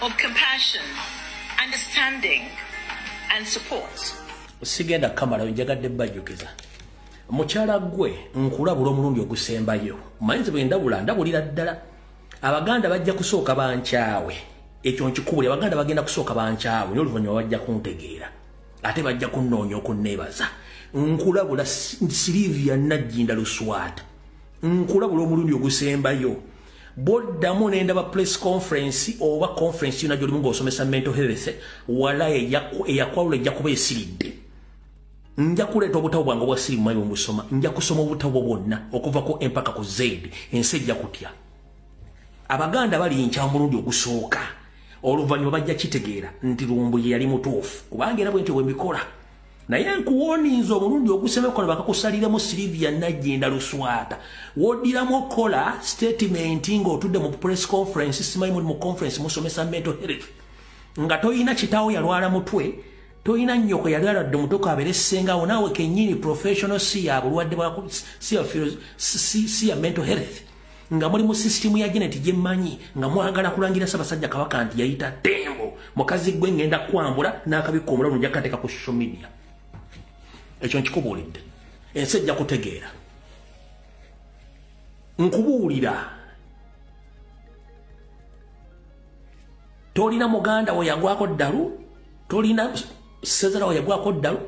of compassion, understanding, and support. Sigenda kamala njagadde bajjukiza. Mukyala gwe nkulabula omulundi ogusembayo. Mayinza bwe ndabulira ddala. Abaganda bajja kusooka bankyawe. Ekyo nkikubule abaganda bagenda kusooka bankyawe n'oluvannyuma bajja kuntegeera. Ate bajja kunnoonya okunneebaza. Nkulabula Silivia Najjinda Luswata. Nkulabula omulundi ogusembayo. Boddamu n'endaba press conference oba conference yonna gy'olimu ng'osomesa mental health wala eyakwawula ejja kuba esiridde. Nja kuleeta obutabo bwange obwa sirimu mayi omusoma. Nja kusoma obutabo bwonna okuva ku empaka ku Z. Ensi ejja kutya. Abaganda bali nkya omulundi ogusooka. Oluvannyuma bajja kitegeera nti Lumbuye yali mutuufu. Kubanga era bwe nti bw'emikola. Naye nkuwoniinza omulundi ogusemeko bakakusaliramu Silivia Najjinda Luswata. Wodiramu okola statement ng'otudde mu press conference simanyi muli mu conference musomesa mental health. Nga toyina kitaawo yalwala mutwe, toyina nnyoko yalwaladde mutwe abeere ssengawo naawe kennyini professional si ya bulwadde bwa si ya mental health. Nga muli mu system ya genetic gyemanyi nga mwagala kulangira Ssaabasajja Kabaka nti yayita Tembo mukazi gwe ngenda kwambula n'akabikka omulalo nja kateeka ku social media. Ekyo nkikubuulidde. Ensi ejja kutegeera. Nkubuulira. Tolina muganda we yagwako ddalu, tolina sezera we yagwako ddalu,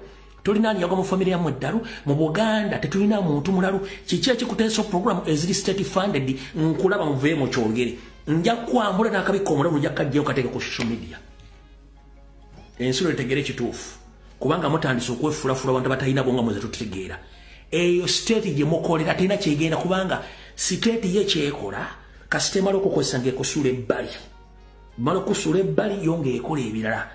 tolina ani yagwa mu family yammwe ddalu, mu Buganda tetulina muntu mulalu. Kiki ekikuteesa program eziri state funded nkulaba muveeye mu kyogere. Nja kwambula n'akabikka omulalo nja kajjayo kateeke ku social media. Ensi etegere ekituufu. Kubanga mutandise okwefulafula abantu batalina bonga mweze tutegeera. Eyo state gye mukolera tena kyegenda kubanga state ye kyekola kasite malo kukozesa ng'ekusula ebbali. Malo kusula ebbali yonge ekola ebirala.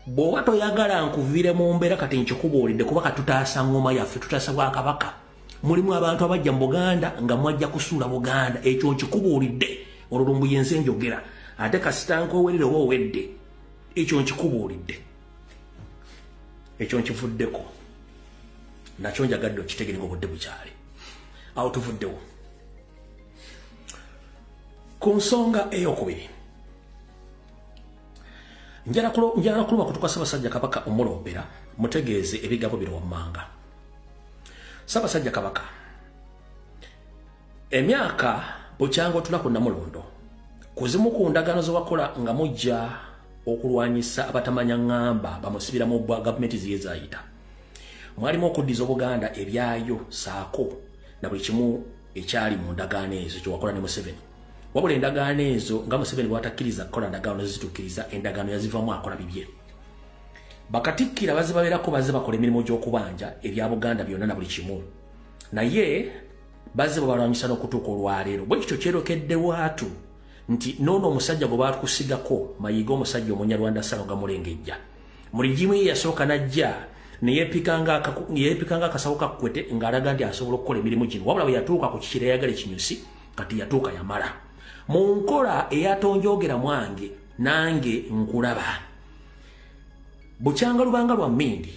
Bw'oba toyagala nkuviire mu mbeera kati nkikubuulidde kubanga tutaasa ngoma yaffe tutaasa Bwakabaka. Mulimu abantu abajja mu Buganda nga mwajja kusuula Buganda. Ekyo nkikubuulidde olwo Lumbuye nze njogera. Ate kasita nkoowerere oba owedde. Ekyo nkikubuulidde. Ekyo nkivuddeko. Nakyo njagadde okitegere ng'obudde bukyali. Awo tuvuddewo. Ku nsonga ey'okubiri. Njala kuluma kutuka Ssaabasajja Kabaka omulombera mutegeeze ebigabo biri wammanga. Ssaabasajja Kabaka. Emyaka bukyanga otula ku Namulondo. Kuzimu ku ndagaano ze wakola nga mujja okulwanyisa abatamanya ngamba bamusibira mu gavumenti ziye zayita. Mwalimu okuddiza Obuganda ebyayo saako na buli kimu ekyali mu ndagaano ezo kyewakola ne Museveni. Wabula endagaano ezo nga Museveni bw'atakkiriza kukola ndagaano zitukkiriza endagaano yazivamu akola bibye. Bakatikkira bazibabeerako baze bakola emirimu gy'okubanja ebya Buganda byonna na buli kimu. Naye baze babalwanyisa n'okutuuka olwaleero. Bwe kityo kyerokedde waatu nti nono omusajja gwe baatukusigako Mayiga omusajja Omunyarwanda Salo nga mulengejja. Mu ligimu ye yasooka najja ne yeepikanga akasawo kakwete ng'alaga nti asobola okukola emirimu gino. Wabula bwe yatuuka ku kikira yagala ekinyusi kati yatuuka yamala. Mu nkola eyatonjoogera mwange nange nkulaba. Bukyanga lubanga lwa mmindi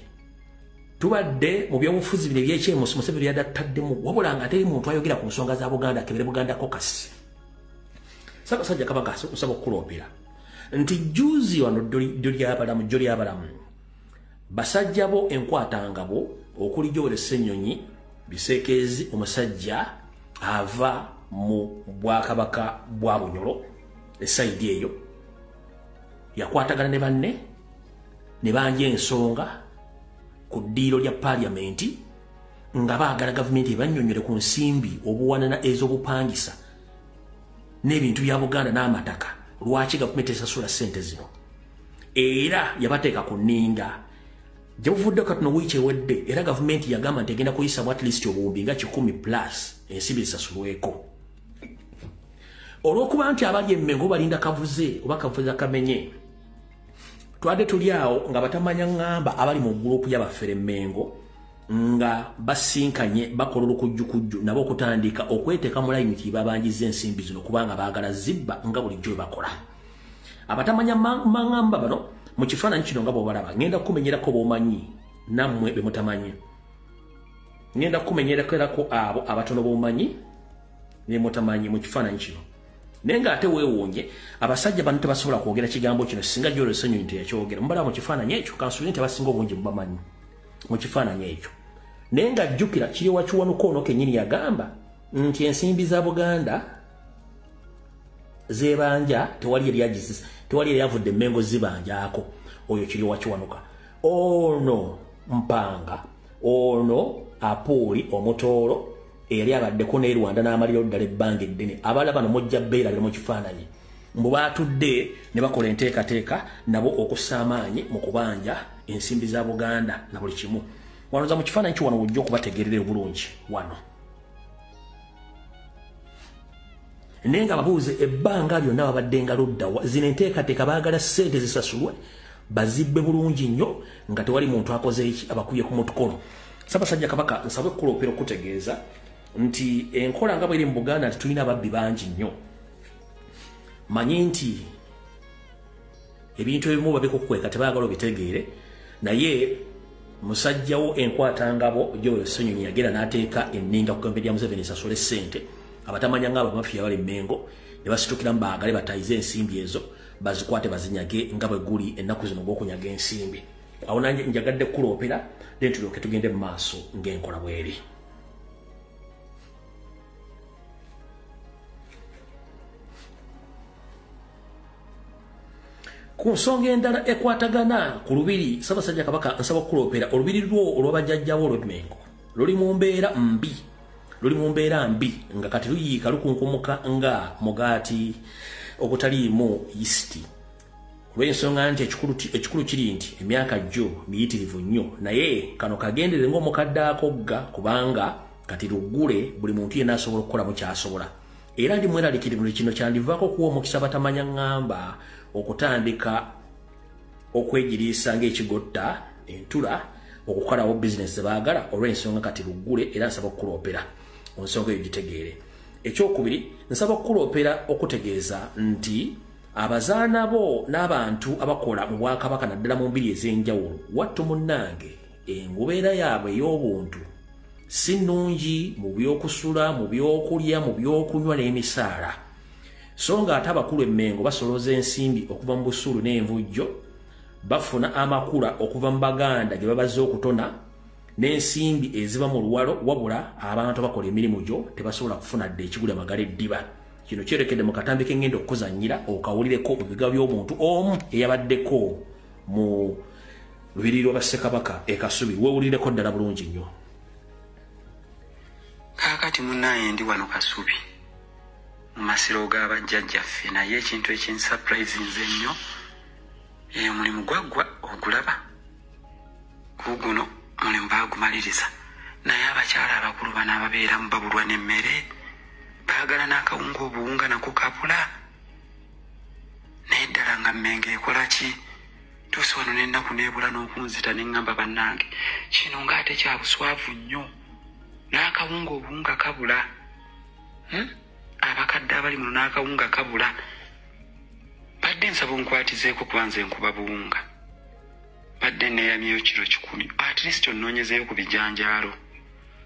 tubadde mu byobufuzi bino ebyekyemusi Museveni byadattaddemu wabula nga teri muntu ayogera ku nsonga za Buganda akebere Buganda kokasi. Ssaabasajja Kabaka nsaba okuloopera nti juzi wano jjoli abalamu basajja bo enkwatangabo okuli Joel Ssenyonyi Biseekezi omusajja ava mu Bwakabaka bwa Bunyoro esayidi eyo yakwatagana ne banne ne banja ensonga ku ddiiro lya paliamenti nga baagala gavumenti ebannyonnyole ku nsimbi obuwanana ez'obupangisa n'ebintu bya Buganda n'amataka. Lwaki gavumenti esasula ssente zino? Era yabateeka ku nninga. Gye buvudde kati no wiiki ewedde era gavumenti yagamba nti egenda kuyisamu at least obuwumbi nga 100+ ensimbi zisasulweko. Olw'okuba nti abali Emmengo balinda kavuze oba kavuze akamenye. Twadde tuli awo nga batamanya ngamba abali mu gurupu y'abafere Emmengo nga basinkanye bakola olukujjukujju nabo okutandika okweteeka mu layini nti babanjiza ensimbi zino kubanga baagala zibba nga bulijjo bakola. Abatamanya mangamba bano mu kifaananyi kino nga bw'obalaba ngenda kumenyerako b'omanyi nammwe be mutamanyi. Ngenda kumenyerako abo abatono b'omanyi ne mutamanyi mu kifaananyi kino. nenga ate weewonye abasajja bano tebasobola kwogera kigambo kino singa gyolo senyu nti yakyogera mbala mu kifaananyi ekyo kansuli nti abasinga obungi mubamanyi mu kifaananyi ekyo nenga jjukira kiri wakiwanuko ono kennyini yagamba nti ensimbi za Buganda zebanja tewali yali yavudde Mengo zibanjaako oyo kiri wakiwanuka ono mpanga ono Apoli omutoolo eri abaddeko ne Rwanda n'amaliro ddala ebbanga eddene abala bano mujja beerabira mu kifaananyi mbu baatudde ne bakola enteekateeka nabo okussa amaanyi mu kubanja ensimbi za Buganda na buli kimu wano za mu kifaananyi kiwano bujja okubategerera obulungi wano nenga babuuze ebbanga lyonna babadde nga ludda zino enteekateeka baagala ssente zisasulwe bazibbe bulungi nnyo nga tewali muntu akoze eki abakubye ku mutukolo Ssaabasajja Kabaka nsabwe kuloopera okutegeeza nti enkola nga bweri mu Buganda tulina ababbi bangi nnyo manyi nti ebintu ebimu babikukweka tebaagala obitegeere naye musajjawo enkwatangabo Joel Ssenyonyi yagera n'ateeka enninga ku gavumenti ya Museveni esasule ssente abatamanya nga abamafiya bali Mengo ne basitukira mu baagale batayize ensimbi ezo bazikwate bazinyage nga bwe guli ennaku zino gw'okunyaga ensimbi awo nange njagadde kuloopera then tulyoke tugende mu maaso ng'enkola bweri ku nsonga endala ekwatagana ku lubiri Ssaabasajja Kabaka nsaba kuloopera olubiri lwo olw'abajjajjawo olw'Emmengo luli mu mbeera mbi nga kati luyiika lukunkumuka nga mugaati ogutaliimu yisiti olw'ensonga nti ekikulu kiri nti emyaka gyo miyitirivu nnyo naye kano kagendere ng'omukadde akogga kubanga kati luggule buli muntu yenna asobola okukolamu kyasobola era ndi mweraliikirivu kino kyandivaako okuwa omukisa batamanya ŋŋamba okutandika okwegiriisa ng'ekigotta entula okukolawo bizinesi zebaagala olw'ensonga kati luggule era nsaba okukuloopera ensonga eyo gitegeere ekyokubiri nsaba okukuloopera okutegeeza nti abazaana bo n'abantu abakola mu Bwakabaka naddala mu mbiri ez'enjawulo wattu munnange engubeera yaabwe ey'obuntu si nnungi mu by'okusula mu by'okulya mu by'okunywa n'emisaala so nga ate abakulu Emmengo basolooza ensimbi okuva mu busuulu n'envujjo bafuna amakula okuva mu Baganda gye babaze okutona n'ensimbi eziba mu luwalo wabula abantu bakola emirimu gyo tebasobola kufuna dde ekigula magala eddiba kino kyerekedde mu katambi k'engenda okuzannyira okawulireko mu biga by'omuntu omu eyabaddeko mu lubiri lwa Bassekabaka Kasubi weewulireko ddala bulungi nnyo kaakati munnaye ndi wano Kasubi mu masiro g'abajjajjaffe naye ekintu ekinsapurayizinze ennyo omulimu gwaggwa ogulaba guguno mulimu baagumaliriza naye abakyala abakulu bano ababeeramu babulwa n'emmere baagala n'akawunga obuwunga nako kabula naye ddala nga Mmengo ekola ki tuusi wano n'ennaku n'ebula n'okunzita n'eŋŋamba bannange kino ng'ate kya buswavu nnyo n'akawunga obuwunga kabula abakadde abali muno n'akawunga kabula badde nsaba onkwatizeeko kuba nze nkuba buwunga badde neeyamyeyo kiro 10 at least onnoonyezeeyo ku bijanjaalo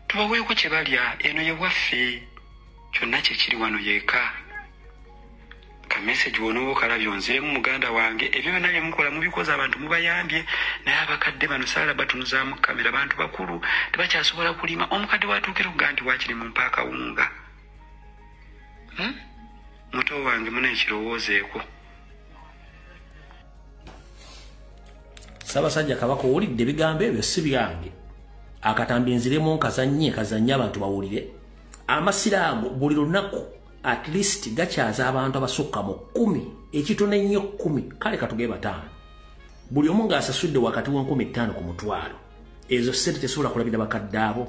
tubaweeko kye balya eno ye waffe kyonna kye kiri wano yeeka kameseji wonooba okalabyo nziremu muganda wange ebyo byonna bye mukola mubikoze abantu mubayambye naye abakadde bano saala batunuzaamu kamera abantu bakulu tebakyasobola kulima omukadde watuukira okuga nti waakiri mu mpa akawunga muto wange muna ekirowoozeeko Ssaabasajja Kabaka owulidde ebigambo ebyo si byange akatambi nziremu nkazannye abantu bawulire amasiraamu buli lunaku at least gakyaza abantu abasukka mu 10 ekitone nnyo 10 kale katuge 5 buli omu ng'asasudde wakati w'15,000 ku mutwalo ezo ssente tesobola kulabira bakadde abo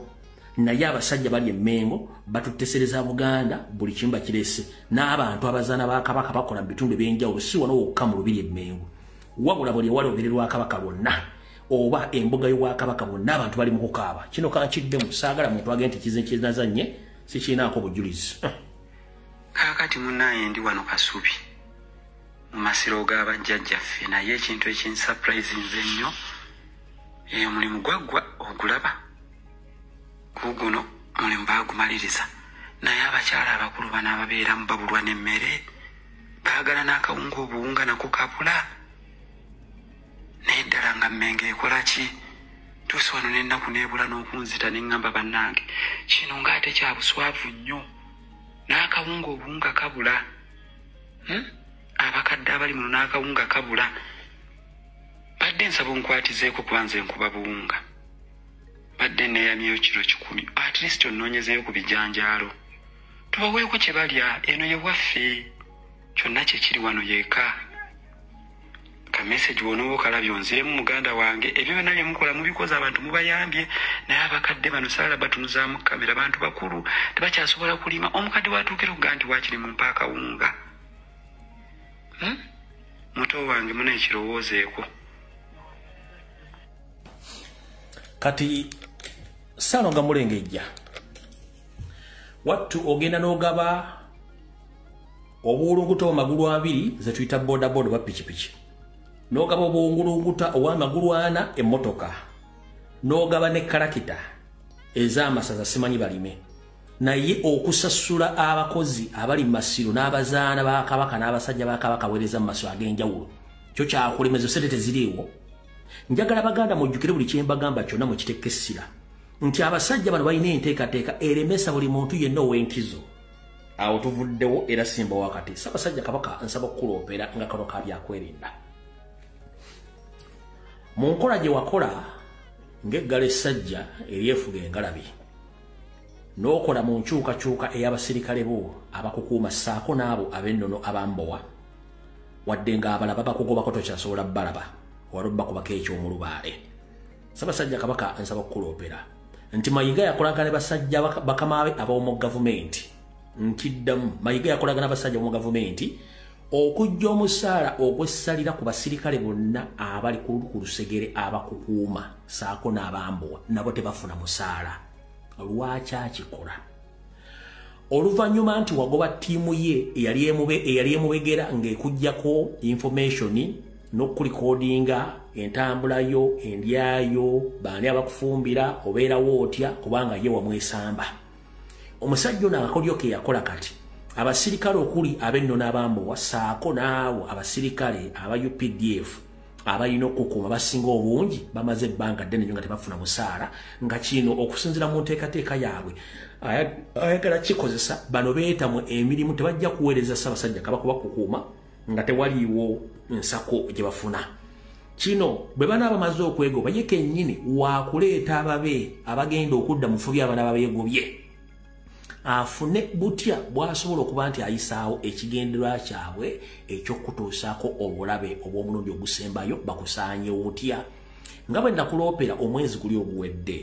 naye abasajja bali Emmengo batuttesereza Buganda buli kimu bakirese n'abantu abazaana ba Kabaka bakola mu bitundu by'enjawulo si wano wokka mu lubiri Emmengo wabula buli ewali olubiri lwa Kabaka lwonna oba embuga y'Obwakabaka bonna abantu bali mu kukaaba kino kankiddemu saagala muntu agende kinazannye sikirinaako bujulizi kaakati munnaye ndi wano Kasubi mu masiro g'abajjajjaffe naye ekintu ekinsapurayizinze ennyo omulimu gwaggwa ogulaba guguno mulimu baagumaliriza naye abakyala abakulu bano ababeera mu babulwa n'emmere baagala n'akawunga obuwunga nako kabula naye ddala nga mmenge ekola ki tuusi wano n'ennaku neebula n'okunzita ne ŋŋamba bannange kino ng'ate kya buswavu nnyo n'akawunga obuwunga kabula abakadde abali muno n'akawunga kabula badde nsaba onkwatizeeko kubanze nkuba buwunga badde neeyamyeyo kiro 10 at least onnoonyezeeyo ku bijanjaalo tubaweeko kye balya eno ye waffe kyonna kye kiri wano yeeka ka message wonooba okalabye onziremu muganda wange ebyo byonna bye mukola mubikoze abantu mubayambye naye abakadde bano saala batunuzaamu kamera bantu bakulu tebakyasobola kulima omukadde watuukira okuga nti waakiri mumpa akawunga muto wange muna ekirowoozeeko kati saano nga mulengejja wattu ogenda n'ogaba obuwulunguta omagulu 2 ze tuyita bodaboda oba pikipiki n'ogaba obuwulunguta ow'amagulu 4 emmotoka n'ogaba ne kalakita ez'amasaza simanyi balime naye okusasula abakozi abali mu masiro n'abazaana ba kabaka n'abasajja ba kabaka weereza mu masiro ag'enjawulo kyo kyakulemeza sente teziriiwo njagala baganda mujjukire buli kye mbagamba kyonna mukiteeke essira nti abasajja bano balina enteekateeka eremesa buli muntu yenna ow'enkizo awo tuvuddewo era simba wakati Ssaabasajja Kabaka nsaba okukuloopera nga kano kabyakwerinda mu nkola gye wakola ng'eggala essajja eryefuga engalabi n'okola mu nkyukakyuka ey'abasirikale bo abakukuuma ssaako n'abo ab'ennono abambowa wadde ng'abalaba bakugobako tokyasobola balaba walobba kubako eky'omulubaale Ssaabasajja Kabaka nsaba okukuloopera nti Mayiga yakolagana ne basajja bakamaabe ab'omu gavumenti nkiddamu Mayiga yakolagana basajja mu gavumenti okujja omusaala ogwessalira ku basirikale bonna abali ku lusegere abakukuuma saako n'abambowa nabo tebafuna musaala lwaki akikola oluvannyuma nti wagoba ttiimu ye eyali emubegera ng'ekujjako information n'okulikodinga entambula yo endyayo baani abakufumbira obeerawo otya kubanga ye wamwesamba omusajja ono akakolyo ke yakola kati abasirikale okuli ab'ennono abambowa saako naawo abasirikale aba UPDF abalina okukuuma basinga obungi bamaze ebbanga ddene nnyo nga tebafuna musaala nga kino okusinziira mu nteekateeka yaabwe ayagala kikozesa bano beetamu emirimu tebajja kuweereza Ssaabasajja Kabaka bakukuuma nga tewaliiwo nsako gye bafuna kino bwe bana bamaze okwegoba ye kennyini waakuleeta ababe abagenda okudda mu fubi abana babeegobye afune butya bw'asobola okuba nti ayisaawo ekigendererwa kyabwe eky'okutuusaako obulabe obw'omulundi ogusembayo bakusaanye otya nga bwe nakuloopera omwezi guli oguwedde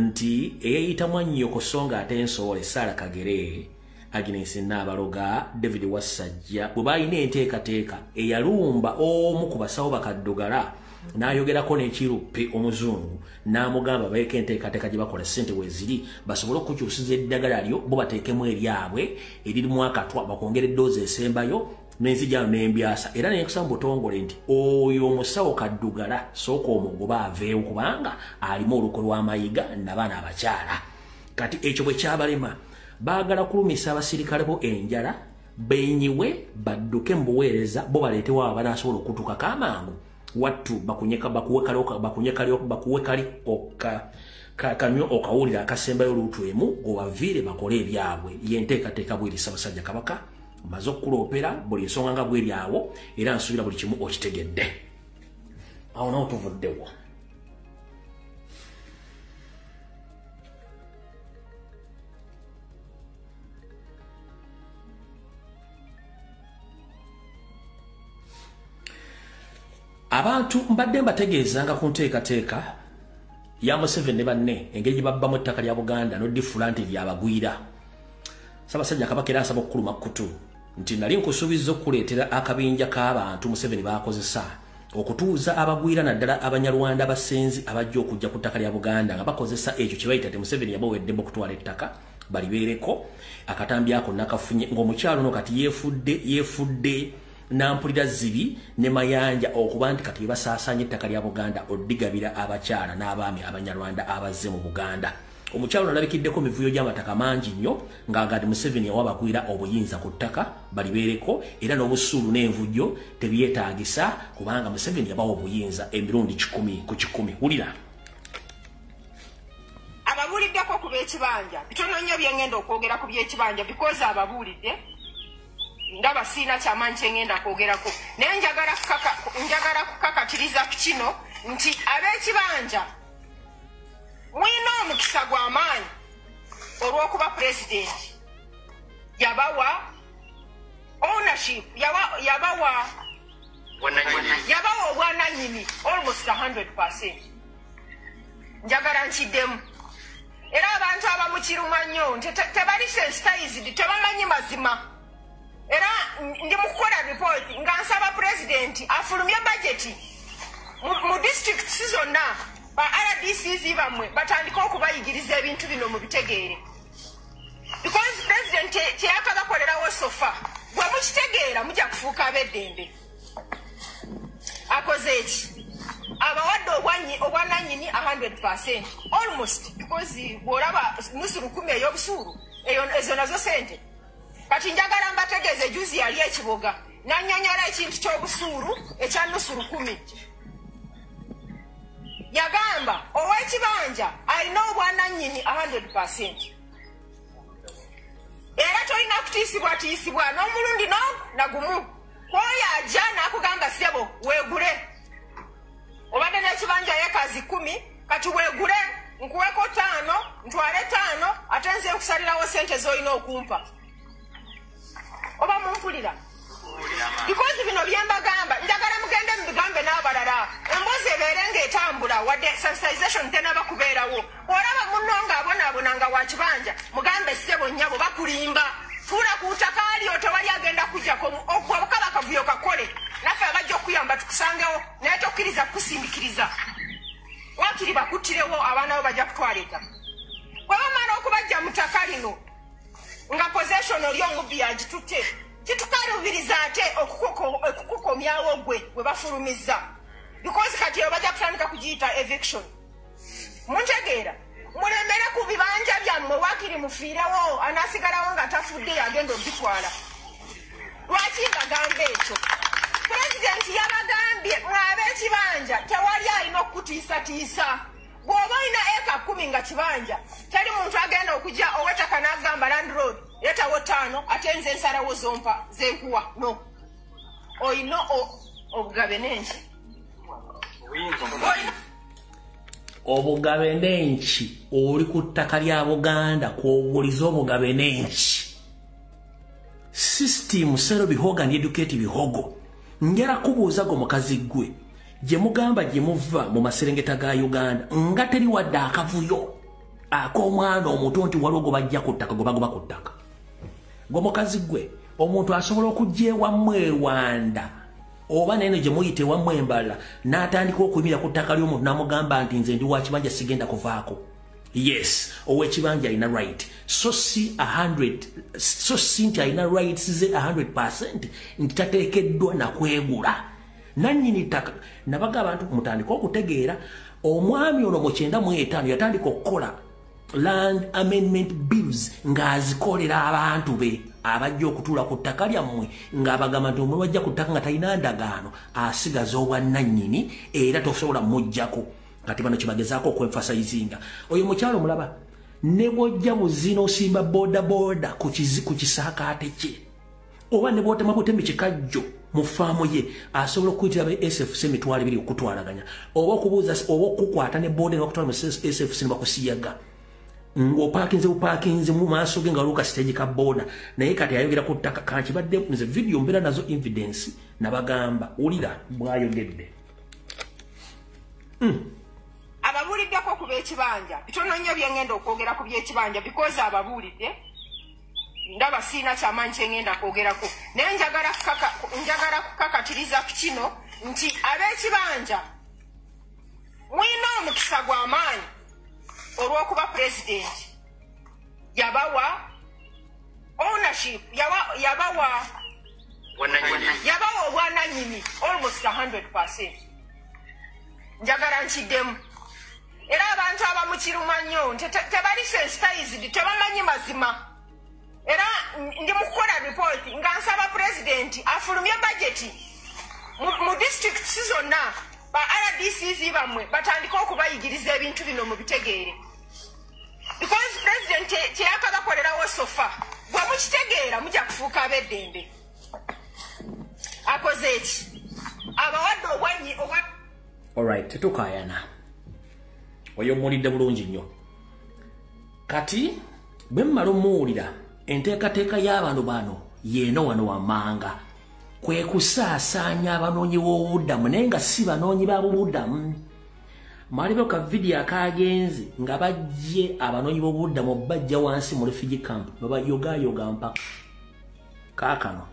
nti eyayita Mwannyoko so ng'ate Nsoole Sarah Kagere Agnes Nabaloga David Wasajja bwe balina enteekateeka eyalumba omu ku basawo bakaddugala n'ayogerako n'ekiruppe omuzungu n'amugamba bayeeko enteekateeka gye bakola ssente weeziri basobole okukyusiza eddagala lyo bo bateekemu eryabwe eririmu akatwa bakwongera eddoozi esembayo n'enzijano n'embyasa era nekusaba butongole nti oyo omusawo kaddugala sooka omugoba aveewo kubanga alimu oluko lwa Mayiga n'abaana abakyala kati ekyo bwe kyabalema baagala kulumisa abasirikale bo enjala benyiwe badduke mu buweereza bo baleetewo abo banaasobola okutuukako amangu wattu bakuwe kali kanyo okawulira akasembayo oluutu emu gobaviire bakole ebyabwe yenteekateeka bweri Ssaabasajja Kabaka maze okukuloopera buli nsonga nga bweri awo era nsuubira buli kimu okitegedde awo nawo tuvuddewo abantu mbadde mbategeeza nga ku nteekateeka ya Museveni ne banne engeri gye babbamu ettaka lya Buganda n'oddifula nti lyabagwira Ssaabasajja Kabaka era asaba okukuluma kutu nti nali nkusuubiza okuleetera akabinja k'abantu Museveni baakozesa okutuuza abagwira naddala Abanyarwanda abasenzi abajja okujja ku ttaka lya Buganda nga bakozesa ekyo kye bayita Museveni yabaweddemu okutwala ettaka balibeereko akatambi ako nakafunye ng'omukyalo no kati yeefudde nampulira zibi ne mayanja okuba nti kati basaasaanya ettaka lya Buganda oddigabira abakyala n'abaami Abanyarwanda abazze mu Buganda omukyalo nalabikiddeko mivuyo gy'amataka mangi nnyo ng'agati Museveni awabagwira obuyinza ku ttaka balibeereko era n'obusuulu n'envujjo tebyetaagisa kubanga Museveni yabawa obuyinza emirundi 10 ku 10. Wulira ababuuliddeko ku by'ekibanja bitono nnyo byengenda okwogera ku by'ekibanja because ababuulidde ndaba siina kyamaanyi kyengenda kwogerako naye njagala kukakatiriza ku kino nti ab'ekibanja mwina omukisa gw'amaanyi olw'okuba pulezidenti yabawa ownership yabawa obwananyini almost 100%. Njagala nkiddemu era abantu abamukiruma nnyo tebali sensitized tebamanyi mazima era ndi mukukola report nga nsaba pulezidenti afulumye budgeti mu districts zonna ba RDCs bamwe batandika okubayigiriza ebintu bino mu bitegeere because president teyakagakolerawo sofa bwe mukitegeera mujja kufuuka ab'eddembe akoze eki abawadde obwananyini 100% almost because bw'olaba nusu 10 ey'obusuulu ezo nazo sente kati njagala mbategeeze juzi yali ekiboga n'annyonnyola ekintu ky'obusuulu ekya nusu 10 yagamba ow'ekibanja alina obwananyini 100% era tolina kutiisibwatiisibwa n'omulundi nagumu kwoyo ajja n'akugamba ssebo weegule obadde n'ekibanja yekazi 10 kati weegule nkuweko 5 ntwale 5 ate nze nkusalirawo sente z'olina okumpa oba mumpulira because bino byembagamba njagala mugende mubigambe n'abalala emboozi ebeere ng'etambula wadde sensitization tenaba kubeerawo olaba munno ng'abonaabona nga wa kibanja mugambe ssebo nnyabo bakulimba fuula ku ttaka aliyo tewali agenda kujjako obukaba akavuyo kakole naffe abajja okuyamba tukusangewo naye tokkiriza kukusindikiriza wakiri bakuttirewo abaana bo bajja kutwalika bwe bamala okubajja mu ttaka lino nga possession oli omubbi yagitutte kitukalubiriza ate okukukomyawo gwe bafulumizza because kati eyo bajja kutandika kugiyita eviction muntegeera mulembere ku bibanja byammwe wakiri mufiirewo anaasigalawo nga tafudde yagenda obitwala lwaki bagamba ekyo pulezidenti yabagambye mwab'ekibanja tewali alina okukutiisatiisa bw'oba olina eka 10 nga kibanja teri muntu agenda okujja ow'ettaka n'agamba land road letawo 5 ate nze ensalawo zompa zenkuwa no olina obugabe n'enki obugabe n'enki oli ku ttaka lya Buganda kwoguliza obugabe n'enki system sero bihoga ni educate bihogo njala kubuuza go mukazi gwe gye mugamba gye muva mu maserengeta ga Uganda nga teri wadde akavuyo ak'omwana omuto nti waliwo bajja ku ttaka gwe bagoba ku ttaka gwe mukazi gwe omuntu asobola okujja ewammwe Rwanda oba neno gye muyite ewammwe Mbala n'atandika okuyimira ku ttaka ly'omuntu n'amugamba nti nze ndi wa kibanja sigenda kuvaako. Yes, ow'ekibanja alina right so si 100 so si nti alina rights ze 100% nti tateekeddwa nakwegula nannyini ttaka nabaga abantu mutandika okutegeera omwami ono mu 1995 yatandika okukola land amendment bills ng'azikolera abantu be abajja okutuula ku ttaka lyammwe ng'abagamba nti omuntu wajja ku ttaka nga talina ndagaano asigaza obwannannyini era tosobola mujjako kati bano kibagezaako okwemfasayizinga oyo mukyalo mulaba ne bw'ojja muzina osimba boda ku kisaakaate kye oba ne bw'otema butemi kikajjo mu faamu ye asobola okuyitira be SFC emitwalo 2 okutwalaganya oba okubuuza oba okukwata ne boda n'okutwala mu SFC ne bakusiyaga ng'opaakinze mu maaso ge nga luka stage ka boda naye kati ayogera ku ttaka kankibadde nze video mbeera nazo evidence nabagamba ulira bw'ayogedde ababuuliddeko ku b'ekibanja bitono nnyo byengenda okwogera ku by'ekibanja because ababuulidde ndaba siina kyamaanyi kyengenda kwogerako naye njagala kukakatiriza ku kino nti ab'ekibanja mwina omukisa gw'amaanyi olw'okuba pulezidenti yabawa ownership yabawa obwananyini almost 100%. Njagala nkiddemu era abantu abamukiruma nnyo tebali sensitized tebamanyi mazima era ndi mukukola report nga nsaba president afulumye budget mu districts zonna ba RDCs bamwe batandika okubayigiriza ebintu bino mu bitegeere because president kyeyakabakolerawo sofa bwe mukitegeera mujja kufuuka abeddembe akoze eki abawadde obwanyi alright tetukayana oyo mulidde bulungi nnyo kati bwe mmala omuwulira enteekateeka y'abantu bano yeeno wano wammanga kwe kusaasaanya abanoonyi b'obuddamu naye nga si banoonyi b'obuddamu malibo ka vidiyo akagenze nga bajje abanoonyi b'obuddamu bajja wansi mu refugee camp babayogayoga mpaka kaakano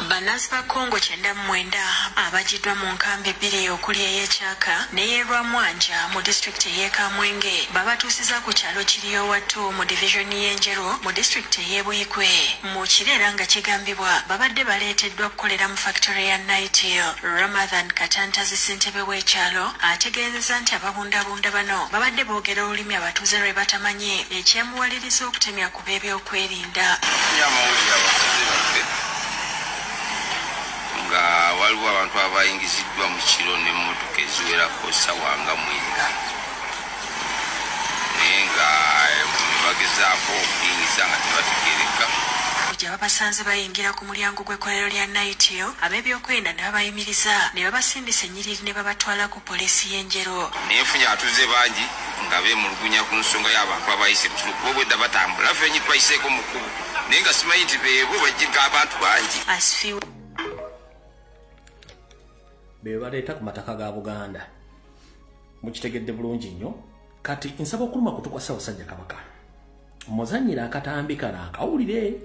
Bannansi ba Congo 99 abajiddwa mu nkambi ebbiri okuli ey'Ekyaka n'ey'e Mwanja mu disitulikiti y'e Kamwenge babatuusiza ku kyalo kiriyo wattu mu divisioni y'Enjero mu disitulikiti y'e Buyikwe mu kireera nga kigambibwa babadde baleeteddwa kukolera mu factory ya Naitio. Ramadhan Katantazi ssentebe w'ekyalo ategeezezza nti ababundabunda bano babadde boogera olulimi abatuuze lwe batamanyi ekyamuwaliriza okutemya ku b'ebyokwerinda. Nga waliwo abantu abayingiziddwa mu kiro n'emmotoka eziwerako ssaawa nga 9 naye nga bagezaako okuyingiza nga tebategeereka gye babasanze bayingira ku mulyango gw'ekkolero lya Naitio ab'ebyokwerinda ne babayimiriza ne babasindisa ennyiriri ne babatwala ku poliisi y'Enjero. naye nfunye abatuuze bangi nga beemulugunya ku nsonga y'abantu abayise mu kiro kuba bwedda batambula fenyi twayiseeko mu kkubo naye nga simanyi nti beebo bajjirika abantu bangi be baleeta ku mataka ga Buganda mukitegedde bulungi nnyo kati nsaba okuluma kutukwasa Ssaabasajja Kabaka muzannyira akatambi kano akawulire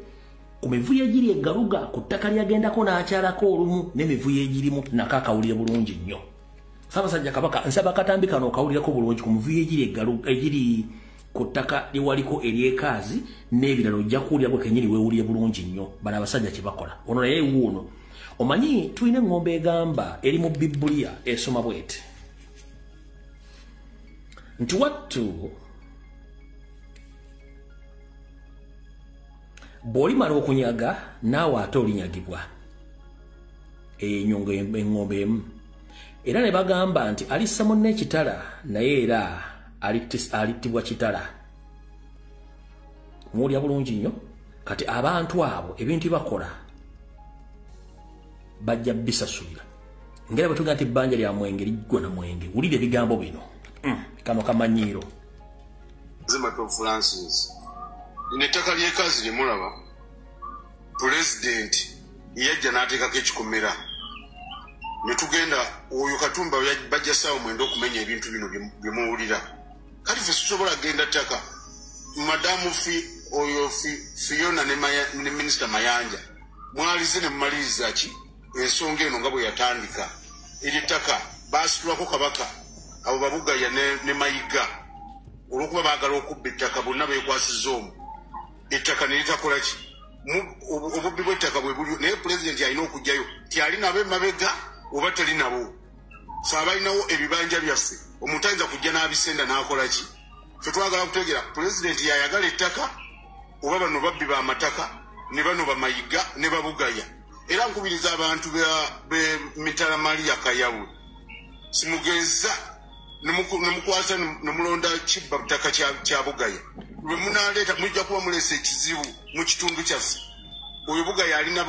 ku mivuyo egiri eggaluga ku ttaka lyagendako n'akyalako olumu n'emivuyo egirimu nako akawulire bulungi nnyo Ssaabasajja Kabaka nsaba akatambi kano okawulireko bulungi ku mivuyo egiri ku ttaka liwaliko eryekaazi n'ebirala ojja kuwulira gwe kennyini weewulire bulungi nnyo bano abasajja kye bakola ono naye wuuno omanyi tulina engombe egamba eri mu Bibbuliya esoma bweti nti wattu bw'olimala okunyaga naawe ate olinyagibwa enyongo engombe emu era ne bagamba nti alissa munne ekitala naye era alittibwa kitala muwulya bulungi nnyo kati abantu abo ebintu bakola bajja bisasulira ngera batuga nti bbanja lya mwenge liggwa na mwenge wulira ebigambo bino kano kamanyiiro Zimbato Francis nettaka ly'ekaazi lye mulaba pulezidenti yajja n'ateekako ekikomera ne tugenda oyo Katumba bajja ssaawa 9 okumenya ebintu bino bye muwulira kati ffe tusobola kgenda ttaka madamu Fiona ne minisita Mayanja mwalize ne mumaliriza ki ensonga eno nga bwe yatandika ery'ettaka baasitulako Kabaka abo Babugaya ne Mayiga olw'okuba baagala okubba ettaka bonna beekwasiza omwo ettaka ne litakola ki obubbi bw'ettaka bwe buli naye pulezidenti alina okujjayo tyali nabo emabega oba tali nabo fe abalinawo ebibanja byaffe omuntu ayinza kujja n'abisenda n'akola ki fe twagala kutegeera pulezidenti yayagala ettaka oba bano babbi b'amataka ne bano Bamayiga ne Babugaya era nkubiriza abantu b'emitala Maria Kayabu simugeza nemukwasa nemulonda kibba ttaka kya Bugaya lwe munaleeta mujja kuba mulesa ekizibu mu kitundu kyaffe oyo Bugaya alina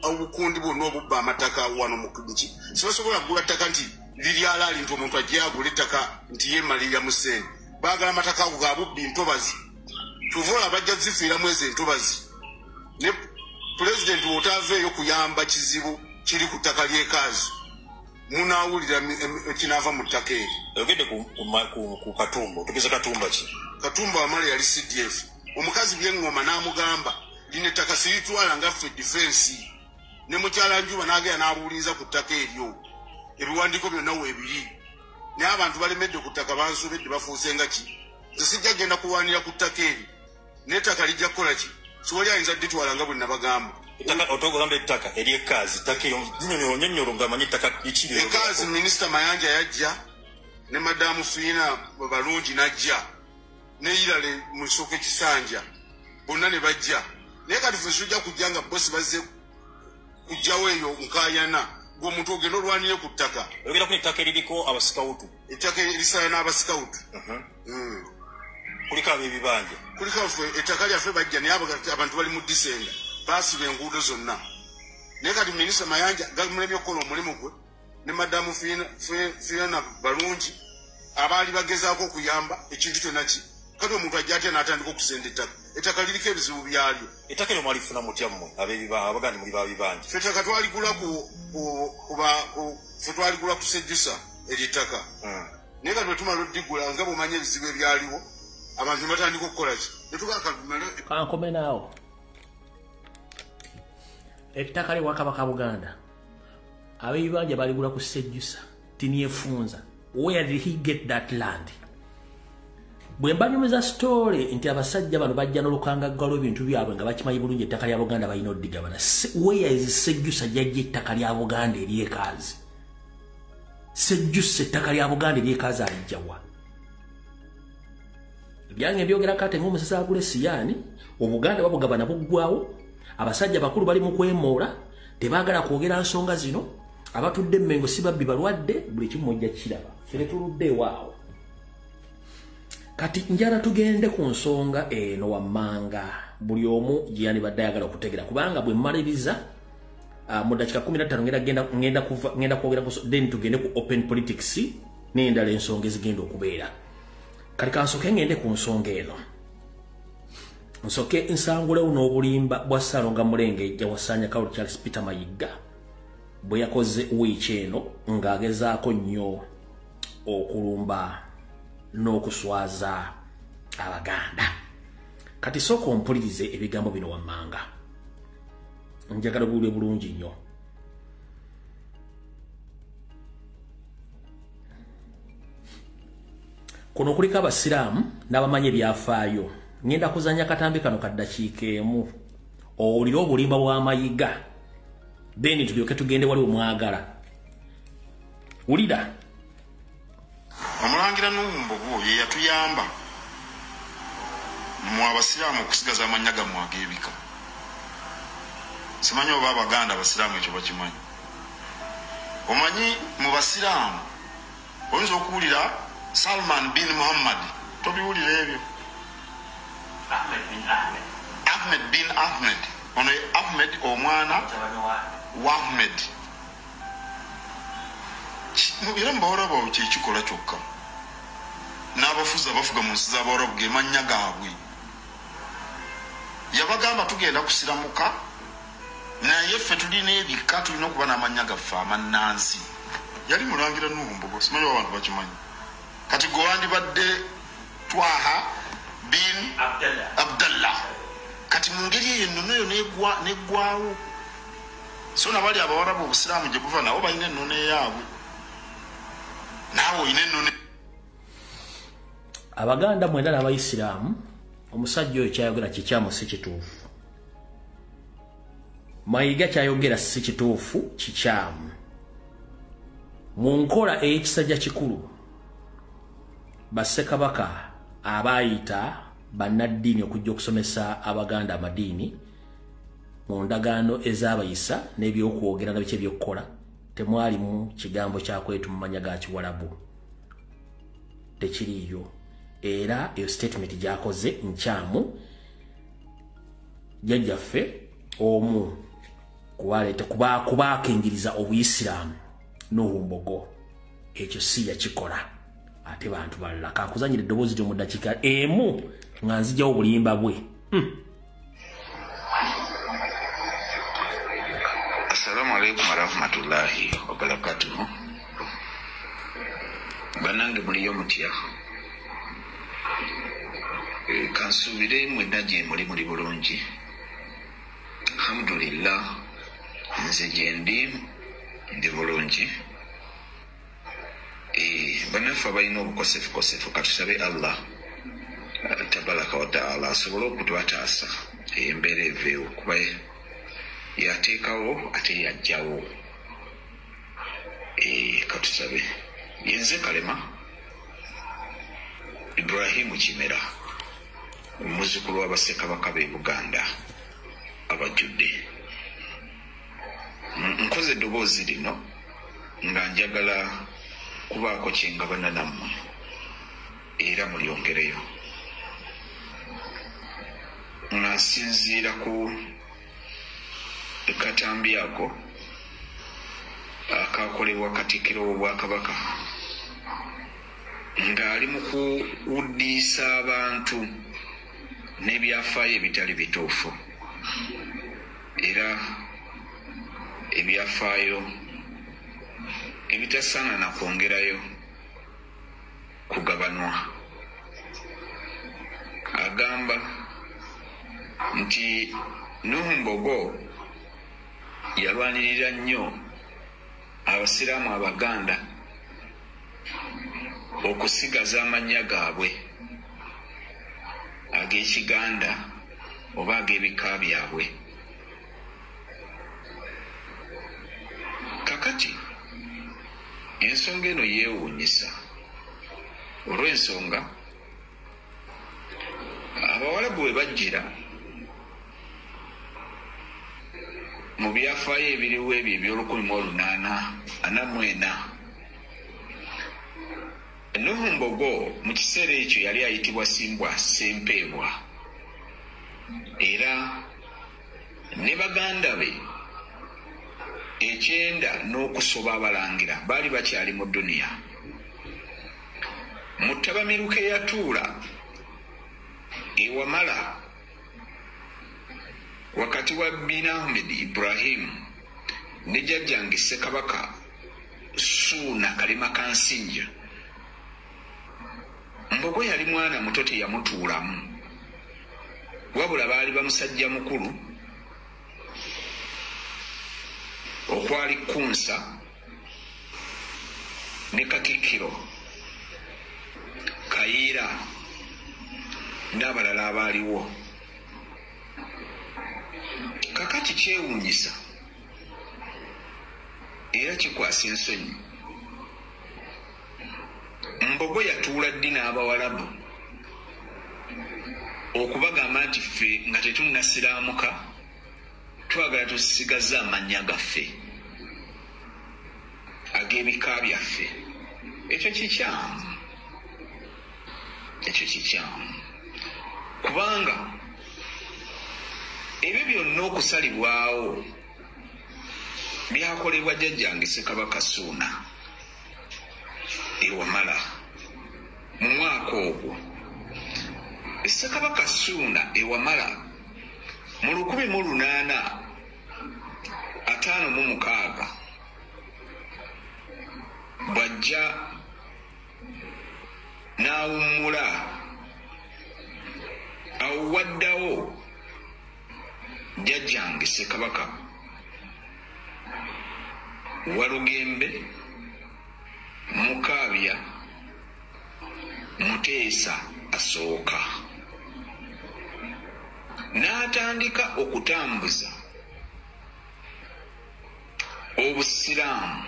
obukundi bwonna obubba amataka wano mu kudiki sibasobola kugula ttaka nti liri alaali nti omuntu ajja agula ettaka nti yeemalirira mu ssente baagala amataka ago ga bubbi ntobazi tuvola bajja zifiiramu ezo entobazi ne pulezidenti wotaaveeyo kuyamba kizibu kiri ku ttaka ly'ekaazi munaawulira kinaava mu ttaka eri ogedde ku Katumba otugeza Katumba ki Katumba wamala yali CDF omukazi by'engoma n'amugamba lino ettaka siritwala nga ffe defensi ne mukyala Njuba n'agenda n'abuuliza ku ttaka eryo ebiwandiiko byonna weebiri naye abantu balemedde ku ttaka bansobedde bafuuse nga ki nze sijja genda kuwaanira ku ttaka eri n'ettaka lijja kukola ki siwali ayinza dditwala nga bwe nabagamba otogamba ettaka ery'ekaazi ttaka eyo nyonyolo ng'amanyi ettaka likiri ekaazi minisita Mayanja yajja ne madamu Fiina balungi najja ne Irale Musoke Kisanja bonna ne bajja naye kati ffe tujja kujja nga bosi bazze kujjawo eyo nkayana gw'omuntu ogenda olwanire ku ttaka oyogera ku ettaka eririko abasikawutu ettaka erisala n'abasikawutu kuliko ab'ebibanja kuliko ffe ettaka lyaffe bajja naye abantu bali mu Disemba baasiba enguudo zonna naye kati minisita Mayanja gamulemye okukola omulimu gwe ne madamu Fiona balungi abaali bagezaako okuyamba ekintu kyonna ki kati omuntu ajja atya n'atandika okusenda ettaka liriko ebizibu byalyo ettaka eryo mwalifuna mutya mmwe abagandi muli babibanja ffe ettaka twaligula ku Sejjusa ery'ettaka naye kati wetumala oddigula nga bwomanya ebizibu ebyaliwo abantu batandika okukola ki kankome naawo ettaka lye Bwakabaka Buganda ab'ebibanja baligula ku Sejjusa tinyefunza. Where did he get that land? Bwe mbanyumiza story nti abasajja bano bajja n'olukanga lw'ebintu byabwe nga bakimanyi bulungi ettaka lya Buganda balina oddigabana. Where is Sejjusa jajja ettaka lya Buganda eryekaazi? Sejjusa ettaka lya Buganda eryekaazi alijjawa? Ebyange byogera kate ng'omusasa agule Siyani, Obuganda babugabana buggwawo, abasajja bakulu bali mu kwemoola, tebaagala kwogera nsonga zino, abatudde Mmengo si babbi balwadde, buli kimu mujja kiraba. Fere tuludde waawo. Kati njala tugende ku nsonga eno wammanga buli omu gye yandibadde ayagala okutegera kubanga bwe mmaliriza mu dakika 15 ngenda kwogera ku then tugende ku open politics n'endala ensonga ezigenda okubeera. Kati kansooke ngende ku nsonga eno. Nsooke nsangulewo n'obulimba bwa Ssalonga Mulenge ejja wasanya Kawulu Charles Peter Mayiga bwe yakoze wiiki eno ng'agezaako nnyo okulumba n'okuswaza Abaganda. Kati sooka ompulirize ebigambo bino wammanga. Njagala buulwe bulungi nnyo. Kuno kuliko Abasiraamu n'abamanyi ebyafaayo. Ngenda kuzanya katambi kano kaddakiika emu. Owulire obulimba bwa Mayiga. Then tulyoke tugende wali omwagala. Wulira. Omulangira n'Omumbogo ye yatuyamba mu Abasiraamu okusigaza amannya gammwe ag'ebika. Simanyi oba Abaganda Abasiraamu ekyo bakimanyi. Omanyi mu Basiraamu oyinza okuwulira Salman bin Muhammad, tobiwulira ebyo. Ahmed bin Ahmed. Ono Ahmed omwana wa Ahmed. Era mbawarabawo kyekikola kyokka. N'abafuzi abafuga mu nsi z'Abawarabu ge mannya gaabwe. Yabagamba tugenda kusiramuka naye ffe tulina ebika tulina okuba n'amannya gaffe amannansi. Yali Mulangira N'Omumbogo, simanyi abantu bakimanyi. Kati gwe wandibadde Twaha bin Abdallah. Kati mu ngeri eyo ennono eyo neggwawo. So nabali Abawarabu Obusiraamu gye buva nabo balina ennono eyaabwe. Naawe olina ennono. Abaganda mwenda n'Abayisiraamu omusajja oyo kyayogera kikyamu si kituufu. Mayiga kyayogera si kituufu kikyamu. Mu nkola ey'ekisajja kikulu Bassekabaka abaayita bannaddiini okujja okusomesa Abaganda amadiini mu ndagaano ez'abayisa n'ebyokwogera na biki ebyokkola temwalimu kigambo kyakwetu mu manya ga Kiwarabu. Tekiriyo. Era eyo statement gyakoze nkyamu jjajjaffe omu kubaleta kubaakengiriza Obuyisiraamu n'Omumbogo. Ekyo si yakikola. Ate bantu balala kakuzanyira eddoboozi lyo mu ddakiika emu nga nzijjawo obulimba bwe. Assalamu alaikum warahmatullahi wabarakatuhu. Banange muliyo mutya. Kansubire mwenna gye muli bulungi. Alhamdulillah nze gye ndi bulungi. Bannaffe abalina obukosefu katusabe Allah tabaraka wa taala asobole okutubataasa embeera eveewo kuba yateekawo ate yajjawo. Katusabe yenze Kalema Ibrahim Kimera omuzukulu w'Abassekabaka b'e Buganda abajjudde. Nkoze eddoboozi lino nga njagala kubaako kye ngabana nammwe era mulyongereyo. Nga nsinziira ku katambi ako akakolebwa Katikkiro w'Obwakabaka ng'ali mu kuwuddiisa abantu n'ebyafaayo ebitali bituufu era ebyafaayo ebitasaana na kwongerayo kugabanwa. Agamba nti Nuhu Mbogo yalwanirira nnyo Abasiraamu Abaganda okusigaza amannya gaabwe ag'Ekiganda oba ag'ebika byabwe. Kakati ensonga eno yeewuunyisa olw'ensonga Abawarabu bwe bajjira mu byafaayo ebiriwo ebyo eby'olukumi-1844 Nuhu Mbogo mu kiseera ekyo yali ayitibwa Simbwa Sempeebwa era ne baganda be 9 n'okusoba abalangira baali bakyali mu duniya. Mu ttabamiruka eyatuula ewamala wakati wa Bin Ahmed Ibrahim ne jjajjange Ssekabaka Ssuuna Kalema Kansinja, Mbogo yali mwana muto teyamutuulamu wabula baali bamusajja mukulu okwali Kunsa ne Katikkiro Kayiira n'abalala abaaliwo. Kakati kyewuunyisa era kikwasa ensonyi, Mbogo yatuula ddi n'Abawarabu okubagamba nti ffe nga tetunnasiraamuka twagala tusigaze amannya gaffe ag'ebika byaffe. Ekyo kikyamu kubanga ebyo byonna okusalibwawo byakolebwa jjajjange Ssekabaka Ssuuna ewamala mu mwaka ogwo. Ssekabaka Ssuuna ewamala mu 1856 bw'ajja n'awummula awo waddawo jjajjange Ssekabaka Walugembe Mukaabya Muteesa asooka n'atandika okutambuza Obusiraamu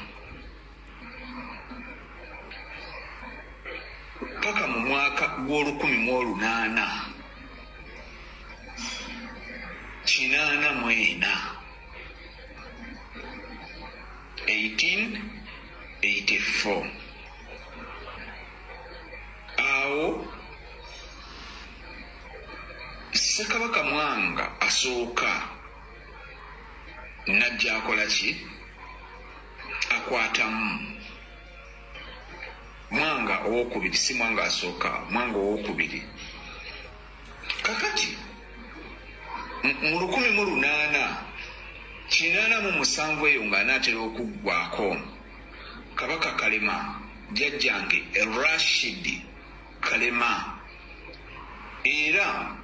paka mu mwaka gw'Olukumi-1884 1884. Awo Ssekabaka Mwanga asooka najja akola ki? Akwatamu Mwanga owokubiri, si Mwanga asooka, Mwanga owokubiri. Kakati mu 1887 eyo ng'anaatera okuggwako Kabaka Kalema jjajjange Rashid Kalema era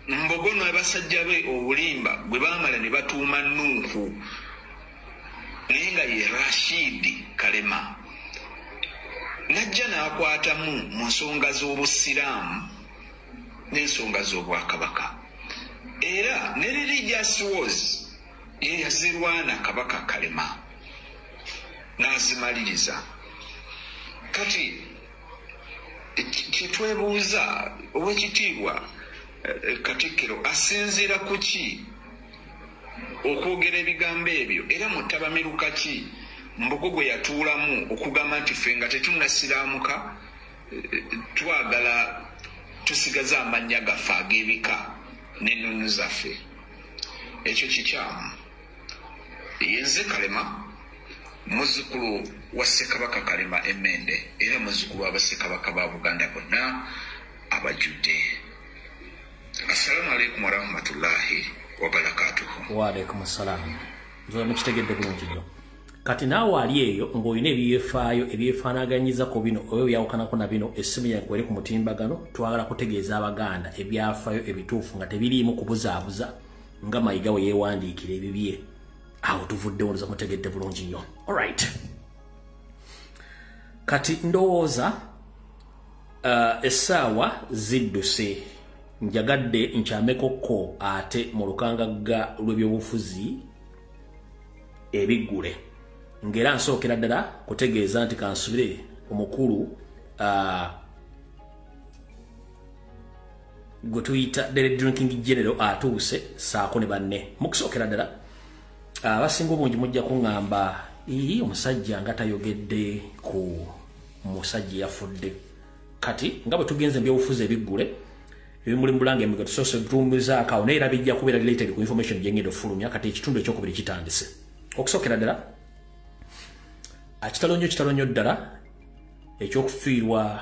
Mbogo n'abasajja be obulimba bwe baamala ne batuuma Nuuku naye nga ye Rashid Kalema najja n'akwatamu mu nsonga z'Obusiraamu n'ensonga z'Obwakabaka era ne Religious Wars ye yazirwana Kabaka Kalema n'azimaliriza. Kati kitwebuuza owekitiibwa Katikkiro asinziira ku ki okwogera ebigambo ebyo era mutabamiruka ki mbugo gwe yatuulamu okugamba nti ffe nga tetunnasiraamuka twagala tusigaza amannya gaffe ag'ebika n'ennono zaffe ekyo kikyamu yenze Kalema muzzukulu wa Ssekabaka Kalema Emmende era muzzukulu wa Bassekabaka ba Buganda bonna abajjudde. Assalamu alaikum wa rahmatullahi wa barakatuhu. Wa alaikum assalam. Nzola mukitegedde bulungi nnyo. Kati naawe ali eyo ng'olina ebyefaayo ebyefaanaganyiza ku bino oyo byawukanako na bino essimu yange weri ku mutimbagano twagala kutegeeza Abaganda ebyafaayo ebituufu nga tebiriimu kubuzaabuza nga Mayiga we yeewandiikira ebibye. Awo tuvuddewo ndoza mutegedde bulungi nnyo. Alright. Kati ndowooza essaawa zidduse njagadde nkyamekokko ate mu lukangagga lw'ebyobufuzi ebiggule ngera nsookera ddala kutegeeza nti kansubire omukulu gwe tuyita Daily Drinking General atuuse saako ne banne mukusookera ddala abasinga obungi mujja kuŋŋamba omusajja nga tayogedde ku musajja yafudde kati nga bwe tugenze ebyobufuzi ebiggule ebimuli mu Bulange Emigga tusoose tutumbizaako awo naye era bijja kubeera related ku information gyengenda ofulumya kati ekitundu ekyokubiri kitandise okusookera ddala kitalo nnyo ddala ekyokufiirwa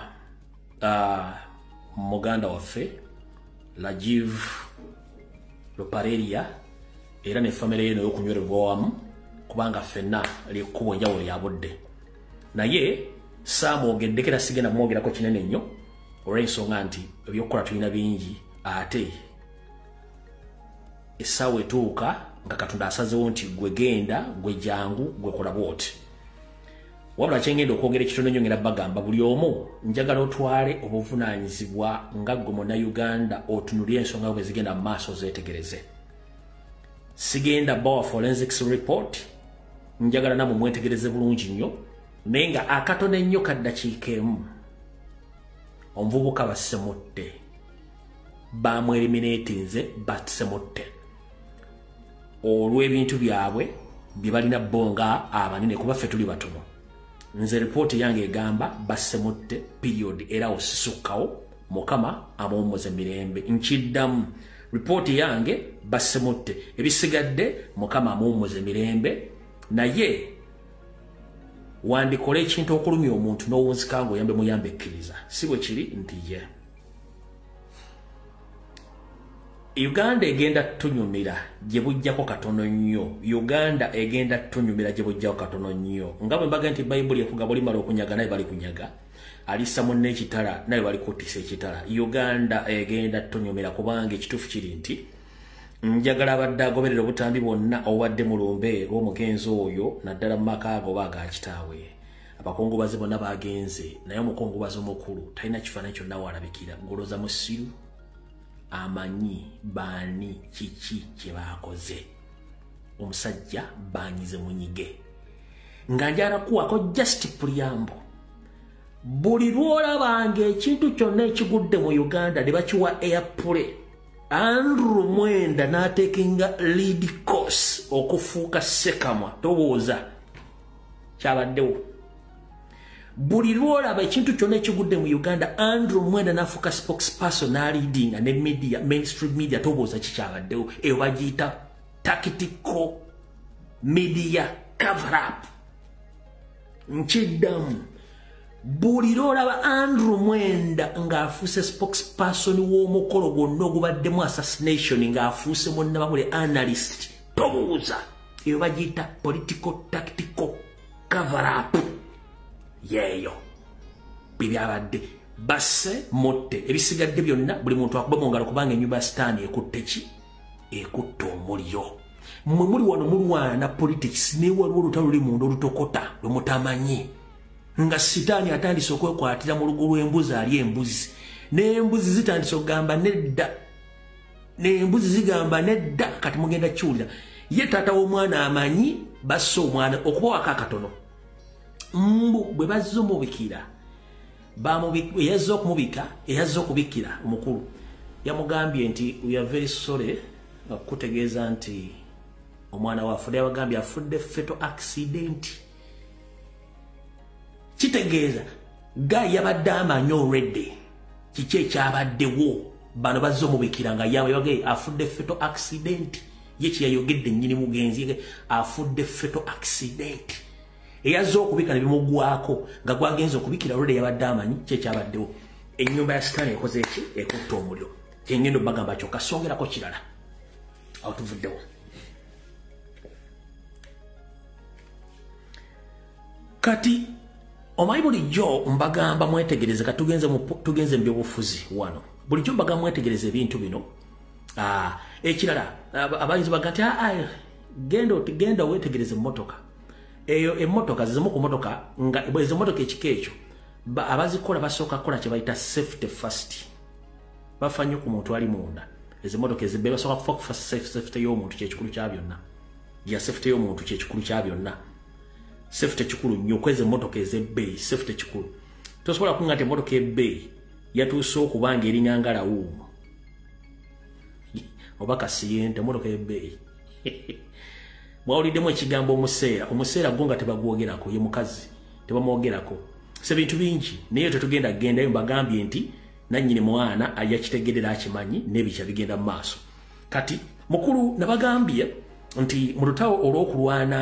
muganda waffe Rajiv Lopareria era ne famire ye n'okunywererwa wamu kubanga ffenna lyekkubo enjawulo yabudde naye saamwogeddeko era sigenda mwogerako kinene nnyo olw'ensonga nti ebyokukola tulina bingi ate essaawa etuuka nga Katonda asazewo nti gwe genda gwe jangu gwe kola bwoti wabula kyengenda okwogera ekitono nnyo ngenda bagamba buli omu njagala otwale obuvunaanyizibwa nga gwe Munnayuganda otunulire ensonga bwe zigenda mu maaso zeetegereze sigenda bawa forensics report njagala namwe mwetegereze bulungi nnyo naye nga akatono ennyo kaddakiika emu omuvubuka bassemutte bamweliminatinze bassemutte olw'ebintu byabwe bye balina bonga abanene kuba ffe tuli batono nze ripooti yange egamba bassemutte period era osisukkawo Mukama amuwummuze mirembe nkiddamu ripooti yange bassemutte ebisigadde Mukama amuwummuze mirembe naye wandikola ekintu okulumya omuntu n'owunzika ng'oyambe muyambe ekkiriza si bwe kiri nti ye Uganda egenda tunyumira gye bujjako katono nnyo Uganda egenda tunyumira gye bujjako katono nnyo nga bwe mbaga nti Bayibuli efuga buli mala okunyaga naye bali kunyaga alissa munne ekitala naye bali kuttisa ekitala Uganda egenda tunyumira kubanga ekituufu kiri nti njagala abadde agoberera obutambi bwonna obwadde mu lumbe lw'omugenzi oyo naddala mu maka ago oba aga kitaawe abakungubazi bonna bagenze naye omukungubazi omukulu talina kifaananyi kyonna walabikira goloza musiru amanyi baani kiki kye baakoze omusajja baanyize munyige nga njala kuwako just preamble buli lwolabanga ekintu kyonna ekigudde mu Uganda ne bakiwa airplay Andrew Mwenda n'atekinga lead course okufuuka Ssekamwa tobooza kyabaddewo buli lwolaba ekintu kyonna ekigudde mu Uganda Andrew Mwenda n'afuuka spokesperson n'aleadinga ne media mainstream media tobooza kikyabaddewo eyo bagiyita tactical media cover up nkiddamu buli lwolaba Andrew Mwenda ng'afuuse spokesperson w'omukolo gwonna ogubaddemu assassination ng'afuuse munnababule analyst tobooza eyo bagiyita political tactical cover up yeeyo bibyabadde basse mutte ebisigadde byonna buli muntu akuba mu ngalo kubanga ennyumba ya sitaani ekutte ki ekutte omuliro mmwe muli wano mulwana politics naye waliwo olutalo luli munda olutokota lwe mutamanyi nga sitaani atandise okwekwatira mu lugo lw'embuzi ali embuzi n'embuzi zitandise okugamba nedda n'embuzi zigamba nedda kati mugenda kiwulira ye taata w'omwana amanyi basse omwana okuba waka akatono mbu bwe bazze omubikira yazza okubikira omukulu yamugambye nti we are very sorry okutegeeza nti omwana wafudde yabagambye afudde fetal accident kitegeeza gayi yabadde amanyi already kiki ekyabaddewo bano bazze omubikira nga yabagambye afudde fetal accident ye kyeyayogedde nnyini mugenzi afudde fetal accident eyazza okubika ne bimugwako nga gwagenza okubikira already yabadde amanyi kiki ekyabaddewo ennyumba ya sitaani ekoze eki ekutta omuliro kyengendo bagamba kyokka songerako kirala awo tuvuddewo kati omanyi bulijjo mbagamba mwetegereze tugenze mu byobufuzi wano bulijjo mbagamba mwetegereze ebintu bino ekirala abayinza baga nti genda wetegereze emmotoka eyo emmotoka zizimu ku motoka nga ezo motoka ekika ekyo abazikola basooka kukola kye bayita safety first bafa nnyo ku muntu ali munda ezo motoka ezibbe basooka kufa kufa safety y'omuntu kyekikulu kya byonna ya safety y'omuntu kyekikulu kya byonna safety kikulu nnyo kweze motoka ez'ebbeeyi safety kikulu tosobola kunga nti emotoka ebbeeyi yatuuse okubanga erinyangala wuumu oba kasiyente emotoka ebbeeyi mwawuliddemu ekigambo omuseera gwo nga tebagwogerako ye mukazi tebamwogerako se bintu bingi naye tetugenda kugendayo mbagambye nti nannyini mwana ayakitegerera akimanyi n'ebikya bigenda mu maaso kati mukulu nabagambye nti mu lutawo olw'okulwana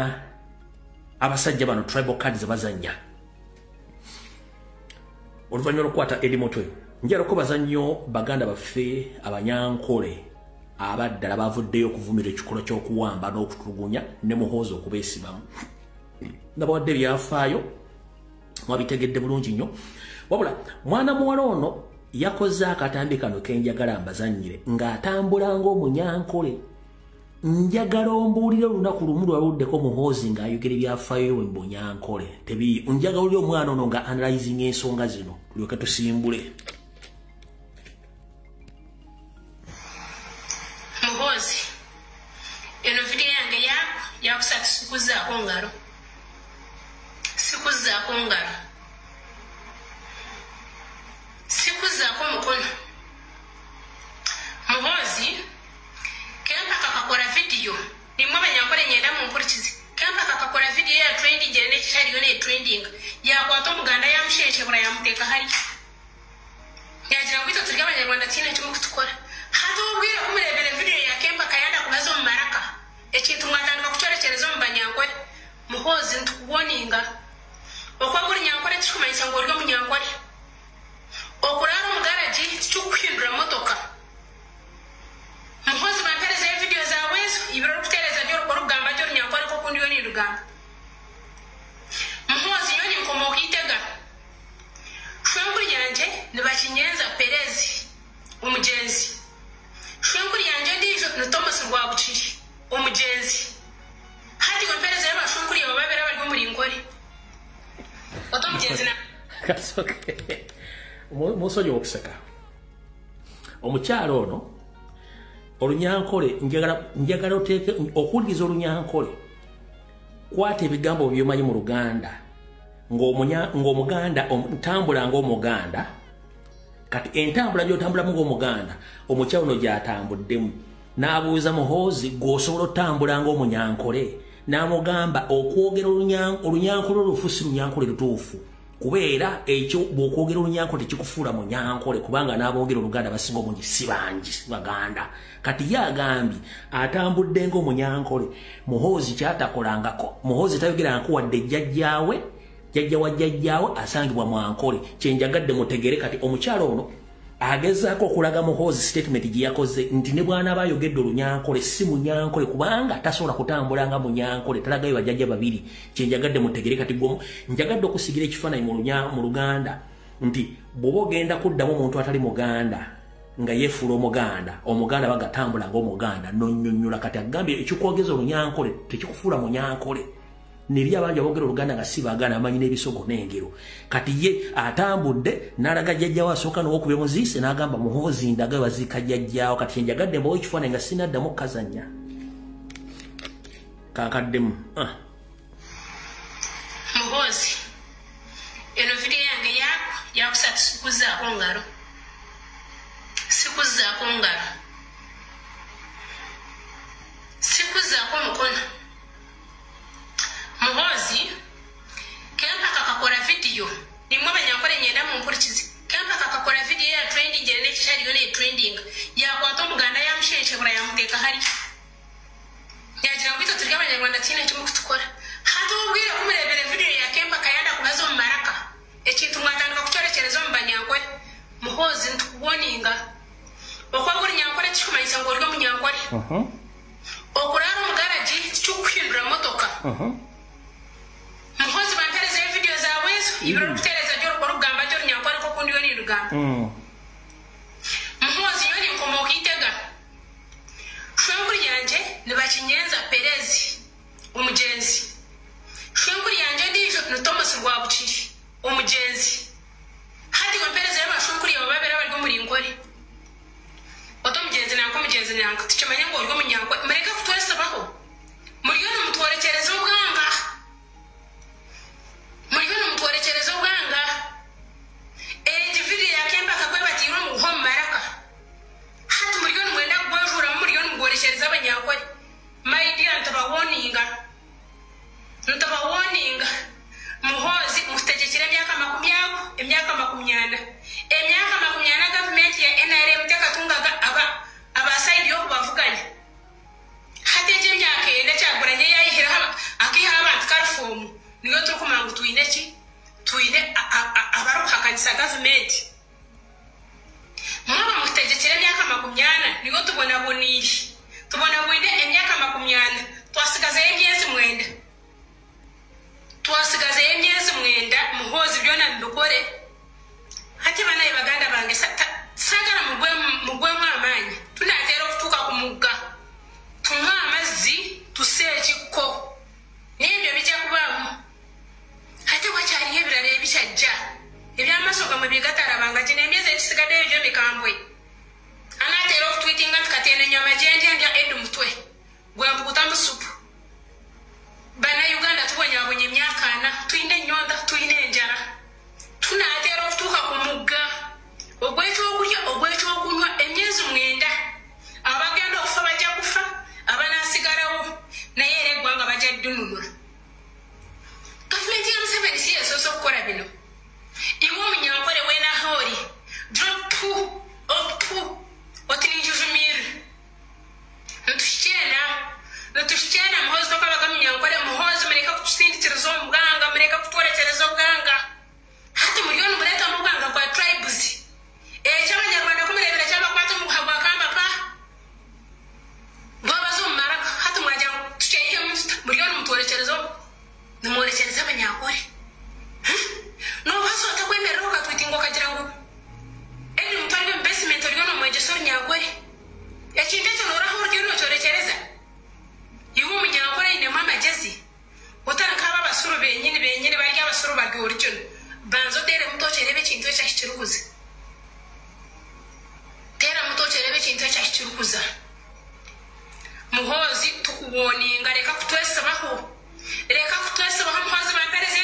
abasajja bano tribal cards bazanya oluvannyuma lw'okukwata eri mutwe njalako bazannyo baganda baffe abanyankole abaddala bavuddeyo okuvumira ekikolo ky'okuwamba n'okutulugunya ne muhoozi okubeesibamu nabawadde ebyafaayo mwabitegedde bulungi nnyo wabula mwana muwala ono yakoze akatambi kano kenjagala mbazannyire ng'atambula ng'omunyankole njagala ombuulire olunaku lumu lwaluddeko muhoozi ng'ayogera ebyafaayo we mbunyankole tebii njagala oli omwana ono nga analyzing ensonga zino tulyoke tusimbule muhoozi eno vidiyo yange yakusatu sikuzaako ngalo sikuzaako mukono muhoozi kempaka kakora vidiyo nimwe abanyankole nyenda mumpurikizi kempaka kakora vidiyo ya trending ene nekitaliyo ne trending yakwata omuganda yamusheshebura yamuteeka hari yagira ngo ito turi abanyarwanda tiina kimu kutukora hati ubwire kumurebera vidiyo ya kempaka yanda kubaza mu maraka ekintu mwatandika kucyorekereza mu banyankole muhoozi ntukuboninga okwanga ori nyankole tikikumanyisa ngu ori omunyankole okurara omugaraji tikikukuhindura motoka muhoozi bampereza evidiyo zawe ezo ibiro okutereza gy'orukora okugamba gy'ori nyankole kokundi yo nirugamba muhoozi yo ninkoma okuyitega shwenkuri yanje nibakinyenza perezi omugenzi shwenkuri yanje ndijo ni thomas rwabuciri omugenzi hati gompereza y'abashwenkuri abo babera bari omurinkore oto omugenzi na musoja okuseka omukyalo ono olunyankole njagala oteeke okuwuliriza olunyankole kwata ebigambo byomanyi mu luganda ng'omuganda ntambula ng'omuganda kati entambula gy'otambulamu ng'omuganda omukyalo ono gy'atambuddemu n'abuuza muhoozi gw'osobola otambula ng'omunyankole n'amugamba okwogera olunyankole olufu si lunyankole lutuufu kubeera ekyo bw'okwogera olunyankole tekikufuula munyankole kubanga n'aboogera oluganda basinga obungi si bangi baganda kati ye agambye atambudde ng'omunyankole muhoozi kyatakolangako muhoozi tayogerangako wadde jjajja wa jjajjaawe asangibwa mwankole kyenjagadde mutegere kati omukyalo ono agezaako okulaga muhoozi statement gye yakoze nti ne bwana bayogedde olunyankole si munyankole kubanga tasobola kutambula nga munyankole talagayo bajjajja babiri kyenjagadde mutegere kati njagadde okusigira ekifaananyi mu luganda nti bw'oba ogenda kuddamu omuntu atali muganda nga yeefuula omuganda bagatambula ng'omuganda nonnyonnyola kati agambye ekikwogeza olunyankole tekikufuula munyankole neri abangi aboogera oluganda nga si baganda amanyi n'ebisogo n'engero kati ye atambudde n'alaga jjajjaawo asooka n'owokubya muziise n'agamba muhoozi ndaga baziika jjajjaawo kati kyenjagadde mbawo ekifaananyi nga sinaddamu okukazannya kankaddemu muhoozi eno vidiyo yange kusatu sikuzaako ngalo sikuzaako mukono muhozi kempa kakakora video nimwe abanyankore nyenda mu mpurikizi kempa kakakora video ya trending gere n'ekishariyo ne trending yakwata omuganda yamusheshebura yamuteka hari yagira ngo turi abanyarwanda tine cyo kutukora hata ubwire kumurebere video ya kempa kayanda kubazo mu maraka ekintu mwatandika kucyorekereza mu banyankore muhozi ntukuboninga okwagura nyankore kikumayisa ngo rwo munyankore okurara mu garage cyo kuhindura motoka muhozi bantereze video zawe ibiro kutereza joro ko rugamba joro nyankore ko kundi yoni rugamba muhozi yoni nkomoka itega shwenguri yanje nibakinyenza Perezi umugenzi shwenguri yanje ndijo no Thomas Rwabuciri umugenzi hadi wa Perezi y'abashwenguri bababera bari muri ngori otomugenzi nanko tucamanya ngo rwo munyanko mereka kutwese baho muri yo mutworekereza ubwanga video ya kempa kakwe batiro mu homaraka hati muri yo mwenda gwajura muri yo mworekereza abanyakore my dear ntabawoninga muhozi mutegekere emyaka 20 government ya NRM tekatungaga abaside yo bavuganye hateje emyaka ende cyaguranye yayihira akiha abantu karform niyo tukumangu tuine abaruhakanisa government mwaba mutegekere emyaka 20 niyo tubona boniri tubona bwinde emyaka 20 twasigaza emyezi mwenda muhozi byona ndukore hati bana ibaganda bange sagara mugwe mwamanyi tunatera kutuka kumuga tumwa amazi tusechiko nibyo bijya kubamu hati wacyari hebirare bishajja ebyamasoga mu bigatarabanga kine emyezi ekisigade ejo mikambwe anatera okutwitinga tukatene nyama jenja edu mutwe gwambu kutamusupu bana Uganda tubonyabonye emyakana tuine nyonda tuine enjara tunatera okutuka kumuga ogwecho okunywa emyezi mwenda abagenda okufa bajja kufa abanasigarawo naye era eggwanga bajja ddunulula gavumenti ya Museveni si yasoosa okukola bino iwe omunyankore wenahori drop otininjujumiri ntushikena muhozi tokabaga munyankore muhozi mureka kutusindikiriza omuganga mureka kutworekereza obuganga hati muliyoni muleta muganga kwa tribes cy'abanyarwanda kumurebera cy'abakwata mu kuhagwa kamba pa babazo maraka hati mwajya tuceye muliyoni mutworekereza nimworekereza abanyakore no baso atakwemerera ukatwitingo kagira ngo eni mutwalwe investment olyono mwejeso nyakore yakinde cyo noraho uryo cyorekereza iwe umunyakore ine mama jezi utanka abasuru benyine bari abasuru bage uryo banzo tere mutocerebe kintu cyashyirukuza muhozi tukuboninga reka kutwesabaho muhozi bampereze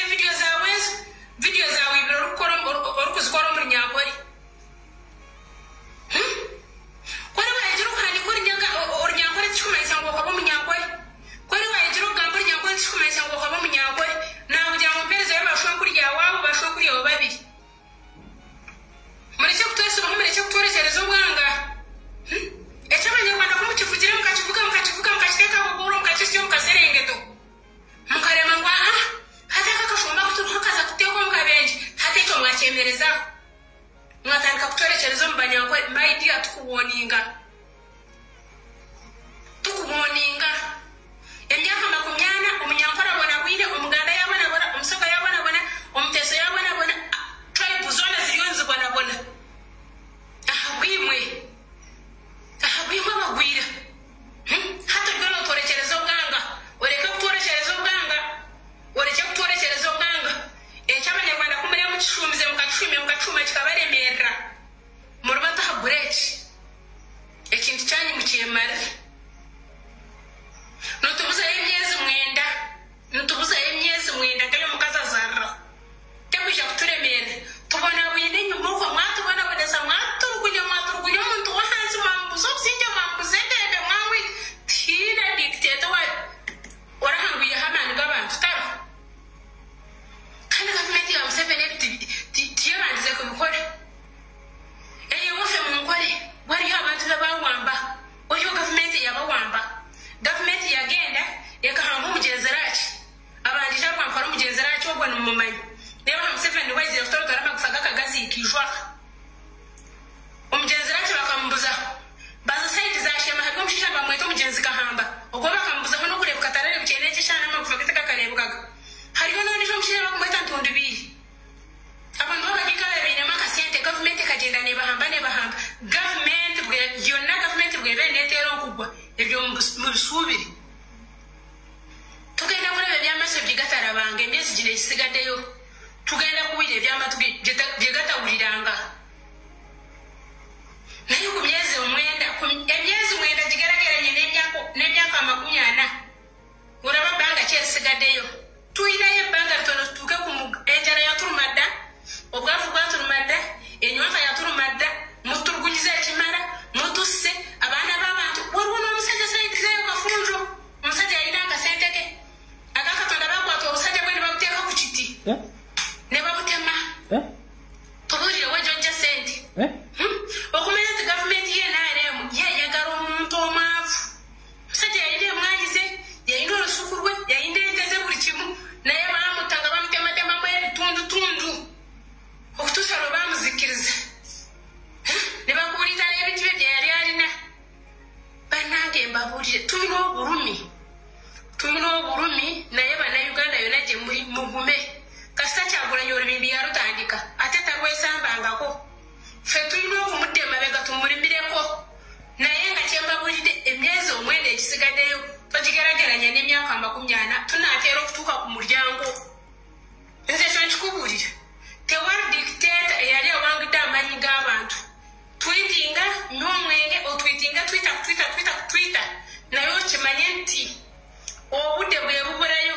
video zawe ibiro orukuzikora muri nyakore kwari wagira ukandi kuri nyaga ornyakore tikumayisa ngo kwabo munyakore kwari wagira ugambo nyakore tikumayisa ngo kwabo munyakore nawe ujya mu mpereze y'abashwa kuri yawe bashwa kuri yawe babiri mureke kutwesabaho mureke kutorekereza ubwanga abanyarwanda ko mukivugira mukakivuga mukakiteka kuguru mukakisiyo mukaserengeto mukarema ngo hateka kashomba kutukaza kutekwa mukabenje hateka mwakemereza mwatandika kutorekereza mu banyankore maidi atukuboninga emyaka 20 umunyankore abona bwire umuganda yabona umusoga yabona umuteso yabona tribe zona ziriyonzi bona ahagwimwe bagwira hata rwano torekereza ubwanga ureka kutorekereza ubwanga cy'abanyarwanda kumuri mucishumize mukacuma kikabaremera mu rubata habureki ikintu cyanyu mukiyemara nutubuza imyezi mwenda ngayo mukazazara cyakwisha kuturemera tubona wine Museveni tiyabandize ku bukole eyo wofe mu nkole waliyo abantu babawamba oyo gavumenti yabawamba gavumenti yagenda ekahamba omugenzeraki abandija kwampala omugenzeraki ogwo numumanyi naye Museveni waize kutorotara kusaga kagaziikishwa omugenzeraki bakamubuza baza saidi zashema hako mushisha bamweta omugenzi kahamba ogwo bakamubuza hano kurebuka katarere bukene kishana amagufa kitaka karebukaga hariyo n'onisho mushisha bakumweta ntundu biri abantu babagika babine makasente gavumenti kagenda nebahamba gavumenti yonna gavumenti bwebe netera okugwa ebyo mu bisuubiri tugenda kulaba ebyamaso byegatarabanga emyezi gino ekisigaddeyo tugenda kuwulira ebyamatu byegatawuliranga naye ku myezi mwenda gigerageranye n'emyaka 40 olaba bbanga kyesigaddeyo tuyinayo ebbanga litono tutuuke ku enjala yatulumadda obwavu bwatulumadda enywaka yatulumadda mutulugunyiza ekimala mutusse abaana b'abantu waliwo n'omusajja sayikizeyo kafunjo omusajja yalina akasente ke agakatonda bakwata obusajja bwe ne babuteeka ku kiti ne babutema tubuulire wejojja sente okumanya nti gavumenti yenarem yeyagala omuntu omwavu omusajja yalina emwanyize yalina olusuku lwe yalina ente ze buli kimu naye baamutta nga bamutematemamu ebitundutundu okutuusa lwe bamuzikiriza ne bakuulira n'ebintu bye bye yali alina bannange mbabuulire tulina obulumi naye bannayuganda yonna gye mugume kasita Kyagulanyi olubimbi yalutandika ate talwesambangako ffe tulina okumudda emabega tumulimireko naye nga kyembabuulidde emyezi omwenda ekisigaddeyo togigerageranya n'emyaka 40 tunaateera okutuuka ku mulyango nze kyo nkikubuulira tewali dictator eyali awangudde amaanyi g'abantu twitinga n'omwenge otwitinga twita naye okimanye nti obudde bwe bubulayo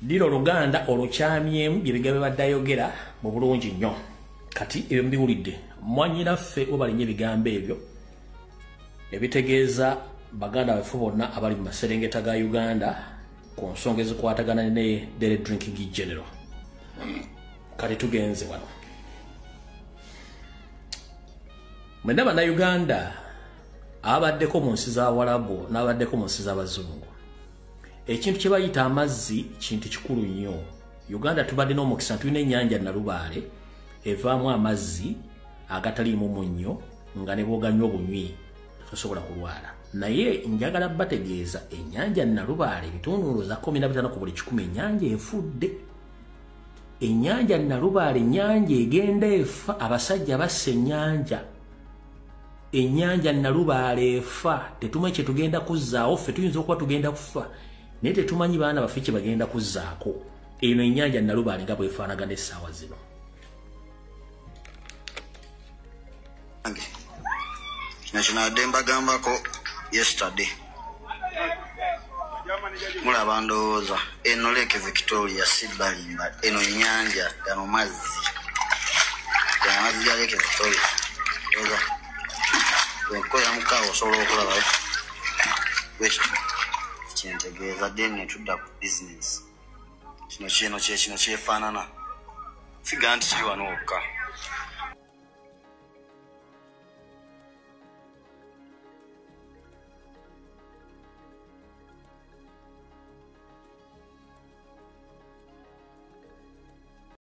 Diro Luganda olukyamyemu byebigambo badde ayogera mu bulungi nnyo kati ebyo mbiwulidde mwanyiraffe obalinye ebigambo ebyo ebitegeeza baganda baffe bonna abali mu maserengeta ga Uganda ku nsonga ezikwatagana ne Dere Drinking General kati tugenze wano mwenda bannayuganda abaddeko mu nsi z'Abawarabu n'abaddeko mu nsi z'Abazungu ekintu kye bayita amazzi kintu kikulu nnyo Uganda tubadde n'omukisa tulina ennyanja Nalubaale evaamu amazzi agataliimu munnyo nga ne bwoganywa obunywi tosobola kulwala naye njagala bategeeza ennyanja Nalubaale ebitundu za 15 ku buli 10 ennyanja efudde ennyanja Nalubaale ennyanja egenda efa abasajja basse ennyanja Nalubaale efa tetumanyi kye tugenda kuzzaawo ffe tuyinza okuba tugenda kufa naye tetumanyi baana baffe kye bagenda kuzzaako eno ennyanja Nalubaale nga bwefaanagana essaawa zino National Demba gambako yesterday mulaba ndowooza eno Lake Victoria Sibalimba eno ennyanja gano mazzi ga Lake Victoria oza wenkoya mukaawo osobola okulaba wekyo kyentegeeza deni netudda ku business kino kyefaanana figa nti kiri wano wokka